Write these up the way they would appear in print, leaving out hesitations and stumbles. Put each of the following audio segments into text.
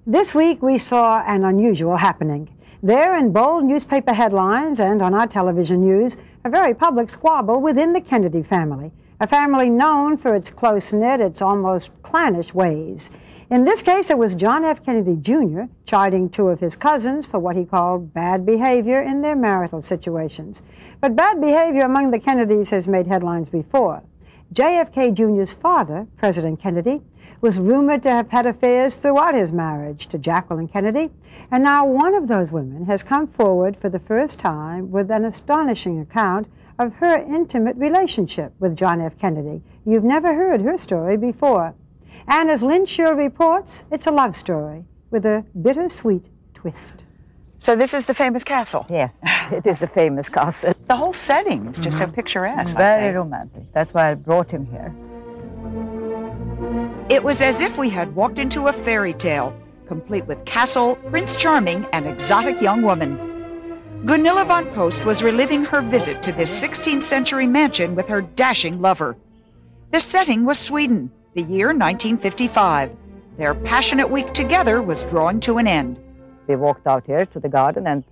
This week we saw an unusual happening. There in bold newspaper headlines and on our television news, a very public squabble within the Kennedy family, a family known for its close-knit, its almost clannish ways. In this case, it was John F. Kennedy, Jr. chiding two of his cousins for what he called bad behavior in their marital situations. But bad behavior among the Kennedys has made headlines before. JFK Jr.'s father, President Kennedy, was rumored to have had affairs throughout his marriage to Jacqueline Kennedy, and now one of those women has come forward for the first time with an astonishing account of her intimate relationship with John F. Kennedy. You've never heard her story before. And as Lynn Shure reports, it's a love story with a bittersweet twist. So this is the famous castle? Yeah, it is a famous castle. The whole setting is just so picturesque. Very romantic. That's why I brought him here. It was as if we had walked into a fairy tale, complete with castle, Prince Charming, and exotic young woman. Gunilla von Post was reliving her visit to this 16th century mansion with her dashing lover. The setting was Sweden, the year 1955. Their passionate week together was drawing to an end. We walked out here to the garden and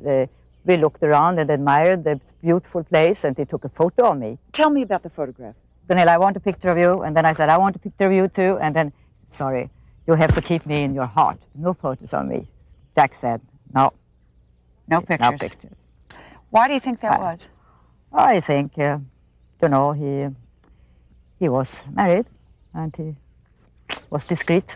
we looked around and admired the beautiful place, and he took a photo of me. Tell me about the photograph. Gunilla, I want a picture of you. And then I said, I want a picture of you too. And then, sorry, you have to keep me in your heart. No photos of me. Jack said, no. No pictures. No pictures. Why do you think that was? I think, he was married and he was discreet.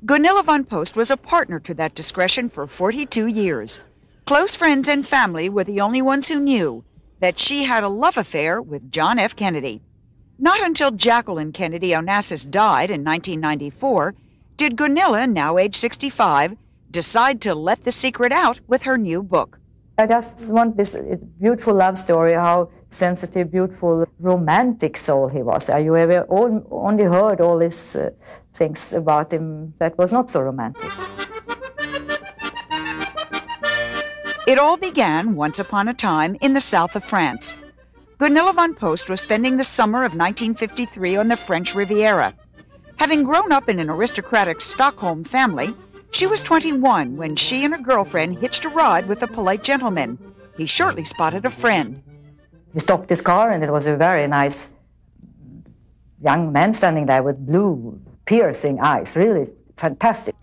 Gunilla von Post was a partner to that discretion for 42 years. Close friends and family were the only ones who knew that she had a love affair with John F. Kennedy. Not until Jacqueline Kennedy Onassis died in 1994 did Gunilla, now age 65, decide to let the secret out with her new book. I just want this beautiful love story, how sensitive, beautiful, romantic soul he was. You ever only heard all these things about him that was not so romantic. It all began once upon a time in the south of France. Gunilla von Post was spending the summer of 1953 on the French Riviera. Having grown up in an aristocratic Stockholm family, she was 21 when she and a girlfriend hitched a ride with a polite gentleman. He shortly spotted a friend. He stopped his car, and it was a very nice young man standing there with blue, piercing eyes, really fantastic.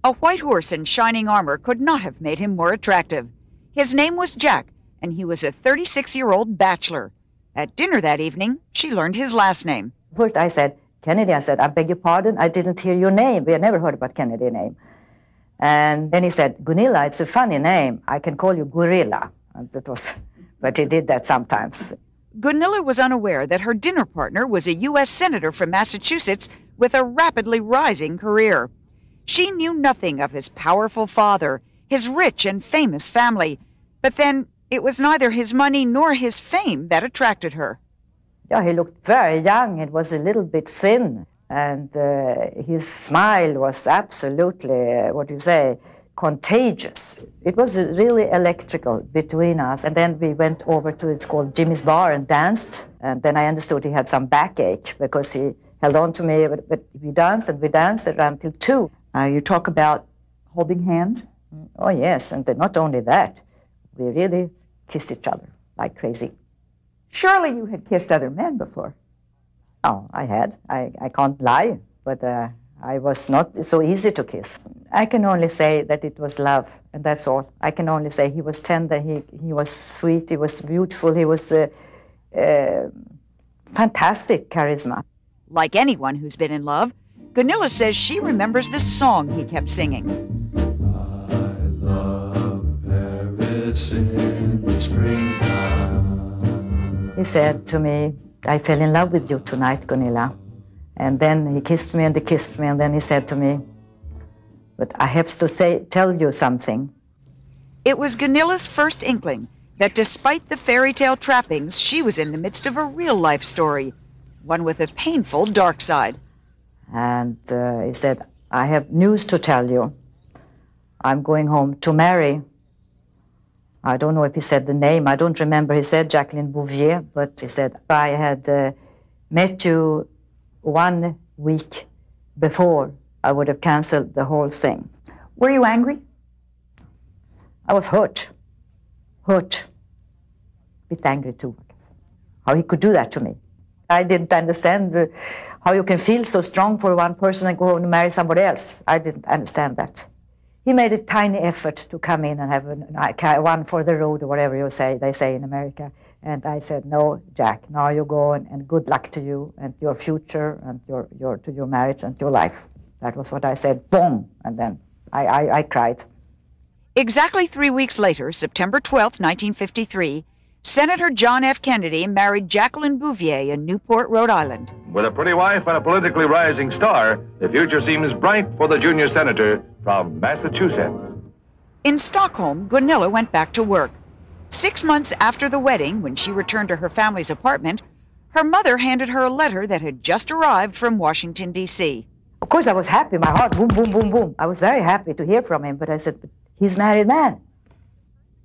A white horse in shining armor could not have made him more attractive. His name was Jack, and he was a 36-year-old bachelor. At dinner that evening, she learned his last name. First I said, Kennedy. I said, I beg your pardon, I didn't hear your name. We had never heard about Kennedy's name. And then he said, Gunilla, it's a funny name. I can call you Gorilla. And that was, but he did that sometimes. Gunilla was unaware that her dinner partner was a U.S. Senator from Massachusetts with a rapidly rising career. She knew nothing of his powerful father, his rich and famous family, but then it was neither his money nor his fame that attracted her. Yeah, he looked very young. It was a little bit thin, and his smile was absolutely, contagious. It was really electrical between us. And then we went over to, it's called Jimmy's Bar, and danced. And then I understood he had some backache because he held on to me, but we danced around till 2. You talk about holding hands? Oh, yes, and not only that, we really kissed each other like crazy. Surely you had kissed other men before. Oh, I had. I can't lie, but I was not so easy to kiss. I can only say that it was love, and that's all. I can only say he was tender, he was sweet, he was beautiful, he was fantastic charisma. Like anyone who's been in love, Gunilla says she remembers the song he kept singing. I love Paris in the springtime. He said to me, I fell in love with you tonight, Gunilla. And then he kissed me, and then he said to me, but I have to tell you something. It was Gunilla's first inkling that despite the fairy tale trappings, she was in the midst of a real-life story, one with a painful dark side. And he said, I have news to tell you. I'm going home to marry. I don't know if he said the name. I don't remember. He said Jacqueline Bouvier, but he said, I had met you 1 week before, I would have canceled the whole thing. Were you angry? I was hurt. A bit angry too. How he could do that to me. I didn't understand how you can feel so strong for one person and go home and marry somebody else. I didn't understand that. He made a tiny effort to come in and have one for the road or whatever they say in America. And I said, no, Jack, now you go and good luck to you and your future and your marriage and your life. That was what I said, boom, and then I cried. Exactly 3 weeks later, September 12, 1953, Senator John F. Kennedy married Jacqueline Bouvier in Newport, Rhode Island. With a pretty wife and a politically rising star, the future seems bright for the junior senator from Massachusetts. In Stockholm, Gunilla went back to work. 6 months after the wedding, when she returned to her family's apartment, her mother handed her a letter that had just arrived from Washington, D.C. Of course, I was happy. My heart, boom, boom, boom, boom. I was very happy to hear from him, but I said, but he's a married man.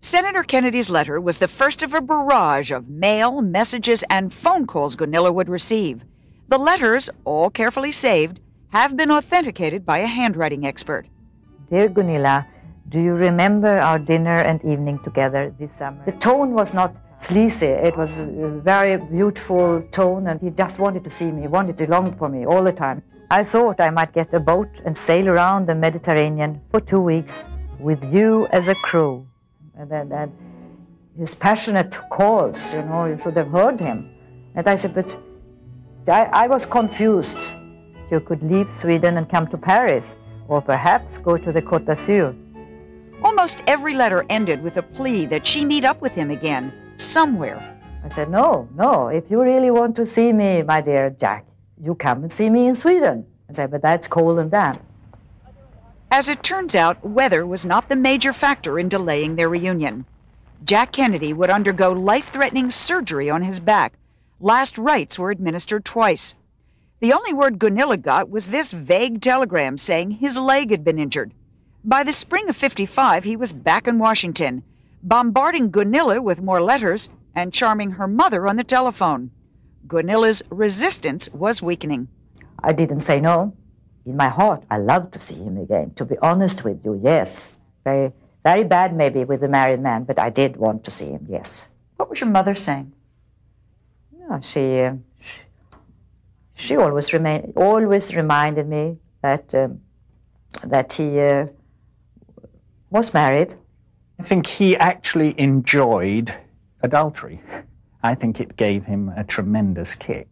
Senator Kennedy's letter was the first of a barrage of mail, messages, and phone calls Gunilla would receive. The letters, all carefully saved, have been authenticated by a handwriting expert. Dear Gunilla, do you remember our dinner and evening together this summer? The tone was not sleazy. It was a very beautiful tone, and he just wanted to see me. He wanted to long for me all the time. I thought I might get a boat and sail around the Mediterranean for 2 weeks with you as a crew. And then his passionate calls, you know, you should have heard him. And I said, but I was confused. You could leave Sweden and come to Paris, or perhaps go to the Côte d'Azur. Almost every letter ended with a plea that she meet up with him again, somewhere. I said, no, if you really want to see me, my dear Jack, you come and see me in Sweden. I said, but that's cold and damp. As it turns out, weather was not the major factor in delaying their reunion. Jack Kennedy would undergo life-threatening surgery on his back. Last rites were administered twice. The only word Gunilla got was this vague telegram saying his leg had been injured. By the spring of '55, he was back in Washington, bombarding Gunilla with more letters and charming her mother on the telephone. Gunilla's resistance was weakening. I didn't say no. In my heart, I love to see him again. To be honest with you, yes. Very, very bad maybe with the married man, but I did want to see him, yes. What was your mother saying? Yeah, she always reminded me that he was married. I think he actually enjoyed adultery. I think it gave him a tremendous kick.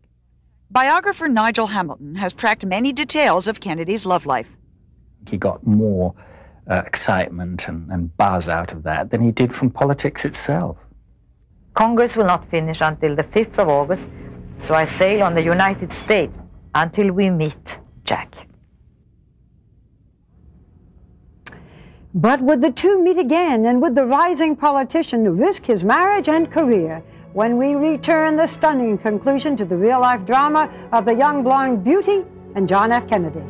Biographer Nigel Hamilton has tracked many details of Kennedy's love life. He got more excitement and buzz out of that than he did from politics itself. Congress will not finish until the 5th of August, so I sail on the United States until we meet Jack. But would the two meet again, and would the rising politician risk his marriage and career? When we return, the stunning conclusion to the real-life drama of the young blonde beauty and John F. Kennedy.